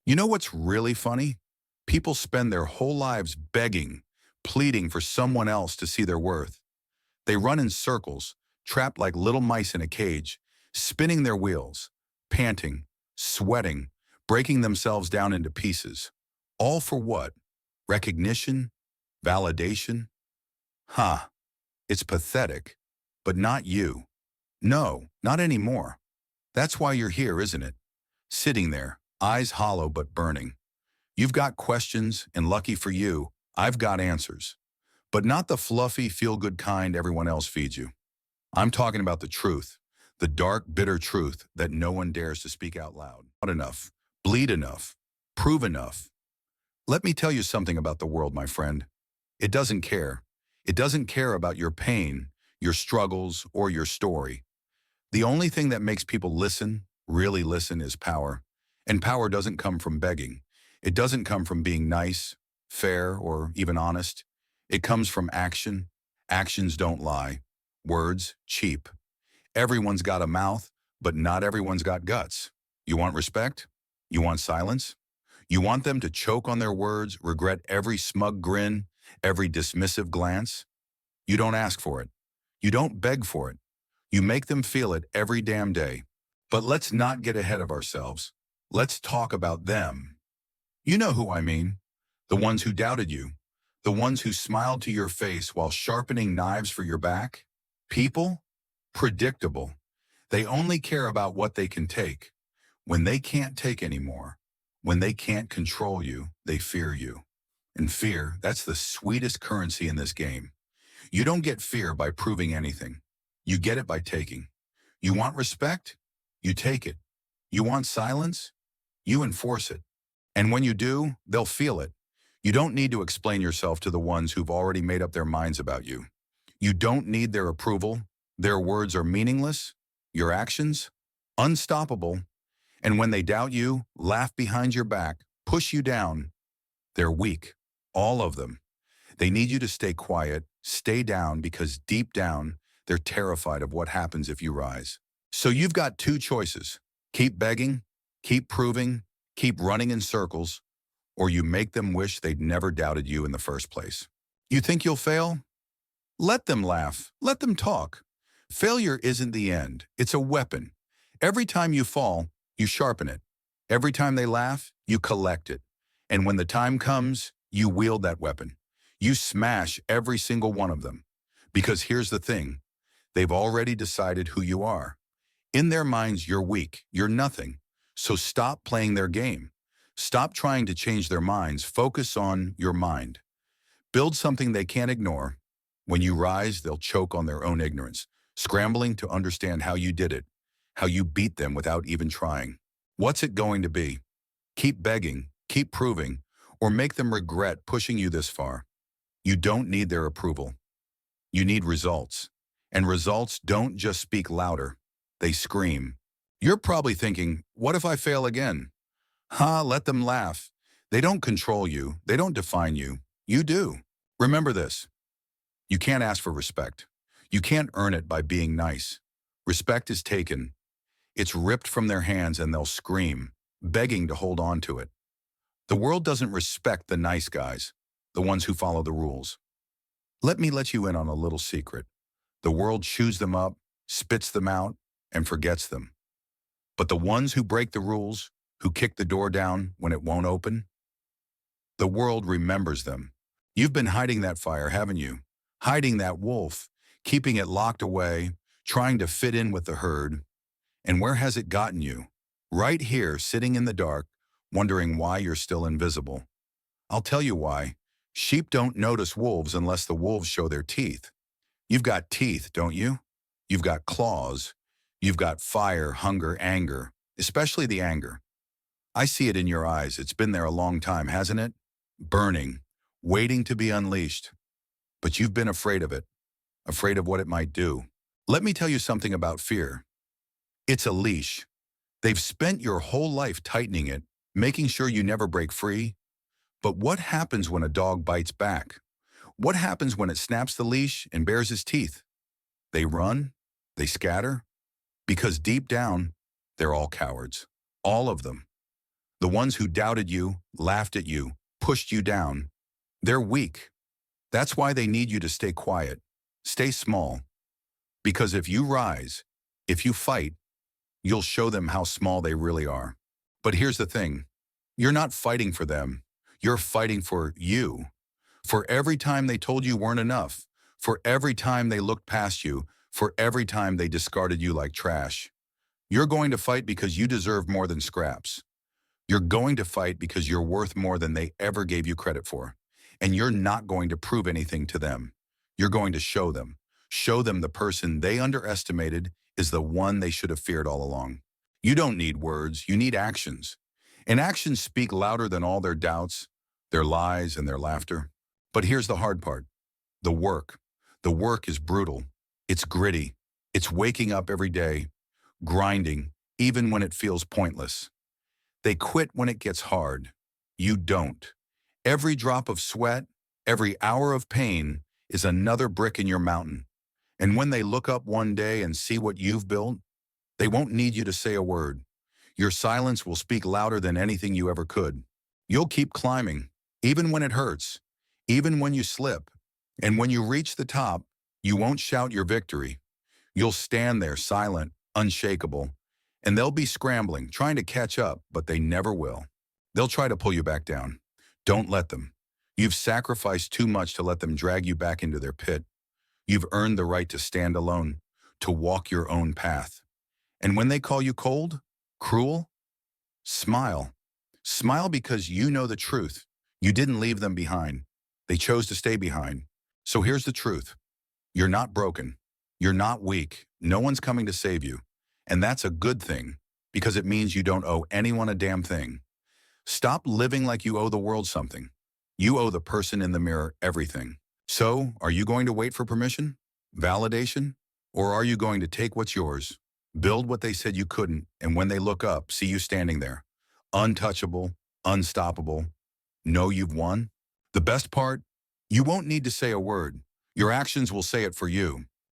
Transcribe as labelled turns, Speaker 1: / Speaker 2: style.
Speaker 1: You know what's really funny? People spend their whole lives begging, pleading for someone else to see their worth. They run in circles, trapped like little mice in a cage, spinning their wheels, panting, sweating, breaking themselves down into pieces. All for what? Recognition? Validation? Ha! It's pathetic. But not you. No, not anymore. That's why you're here, isn't it? Sitting there, eyes hollow but burning. You've got questions, and lucky for you, I've got answers. But not the fluffy, feel-good kind everyone else feeds you. I'm talking about the truth, the dark, bitter truth that no one dares to speak out loud. Not enough, bleed enough, prove enough. Let me tell you something about the world, my friend. It doesn't care. It doesn't care about your pain, your struggles, or your story. The only thing that makes people listen, really listen, is power. And power doesn't come from begging. It doesn't come from being nice, fair, or even honest. It comes from action. Actions don't lie. Words, cheap. Everyone's got a mouth, but not everyone's got guts. You want respect? You want silence? You want them to choke on their words, regret every smug grin, every dismissive glance? You don't ask for it. You don't beg for it. You make them feel it every damn day. But let's not get ahead of ourselves. Let's talk about them. You know who I mean. The ones who doubted you. The ones who smiled to your face while sharpening knives for your back. People? Predictable. They only care about what they can take. When they can't take anymore, when they can't control you, they fear you. And fear, that's the sweetest currency in this game. You don't get fear by proving anything. You get it by taking. You want respect? You take it. You want silence? You enforce it. And when you do, they'll feel it. You don't need to explain yourself to the ones who've already made up their minds about you. You don't need their approval. Their words are meaningless. Your actions? Unstoppable. And when they doubt you, laugh behind your back, push you down, they're weak. All of them. They need you to stay quiet, stay down, because deep down, they're terrified of what happens if you rise. So you've got two choices. Keep begging, keep proving, keep running in circles, or you make them wish they'd never doubted you in the first place. You think you'll fail? Let them laugh. Let them talk. Failure isn't the end. It's a weapon. Every time you fall, you sharpen it. Every time they laugh, you collect it. And when the time comes, you wield that weapon. You smash every single one of them. Because here's the thing. They've already decided who you are. In their minds, you're weak. You're nothing. So stop playing their game. Stop trying to change their minds. Focus on your mind. Build something they can't ignore. When you rise, they'll choke on their own ignorance, scrambling to understand how you did it, how you beat them without even trying. What's it going to be? Keep begging, keep proving, or make them regret pushing you this far. You don't need their approval. You need results. And results don't just speak louder. They scream. You're probably thinking, what if I fail again? Let them laugh. They don't control you. They don't define you. You do. Remember this. You can't ask for respect. You can't earn it by being nice. Respect is taken. It's ripped from their hands and they'll scream, begging to hold on to it. The world doesn't respect the nice guys, the ones who follow the rules. Let me let you in on a little secret. The world chews them up, spits them out, and forgets them. But the ones who break the rules, who kick the door down when it won't open, the world remembers them. You've been hiding that fire, haven't you? Hiding that wolf, keeping it locked away, trying to fit in with the herd. And where has it gotten you? Right here, sitting in the dark, wondering why you're still invisible. I'll tell you why. Sheep don't notice wolves unless the wolves show their teeth. You've got teeth, don't you? You've got claws. You've got fire, hunger, anger, especially the anger. I see it in your eyes. It's been there a long time, hasn't it? Burning, waiting to be unleashed. But you've been afraid of it, afraid of what it might do. Let me tell you something about fear. It's a leash. They've spent your whole life tightening it, making sure you never break free. But what happens when a dog bites back? What happens when it snaps the leash and bares its teeth? They run, they scatter, because deep down, they're all cowards. All of them. The ones who doubted you, laughed at you, pushed you down. They're weak. That's why they need you to stay quiet. Stay small. Because if you rise, if you fight, you'll show them how small they really are. But here's the thing. You're not fighting for them. You're fighting for you. For every time they told you weren't enough. For every time they looked past you. For every time they discarded you like trash. You're going to fight because you deserve more than scraps. You're going to fight because you're worth more than they ever gave you credit for. And you're not going to prove anything to them. You're going to show them. Show them the person they underestimated is the one they should have feared all along. You don't need words, you need actions. And actions speak louder than all their doubts, their lies, and their laughter. But here's the hard part. The work. The work is brutal. It's gritty. It's waking up every day, grinding, even when it feels pointless. They quit when it gets hard. You don't. Every drop of sweat, every hour of pain is another brick in your mountain. And when they look up one day and see what you've built, they won't need you to say a word. Your silence will speak louder than anything you ever could. You'll keep climbing, even when it hurts, even when you slip. And when you reach the top, you won't shout your victory. You'll stand there silent, unshakable, and they'll be scrambling, trying to catch up, but they never will. They'll try to pull you back down. Don't let them. You've sacrificed too much to let them drag you back into their pit. You've earned the right to stand alone, to walk your own path. And when they call you cold, cruel, smile. Smile because you know the truth. You didn't leave them behind. They chose to stay behind. So here's the truth. You're not broken. You're not weak. No one's coming to save you. And that's a good thing, because it means you don't owe anyone a damn thing. Stop living like you owe the world something. You owe the person in the mirror everything. So, are you going to wait for permission? Validation? Or are you going to take what's yours? Build what they said you couldn't, and when they look up, see you standing there. Untouchable, unstoppable. Know you've won? The best part? You won't need to say a word. Your actions will say it for you.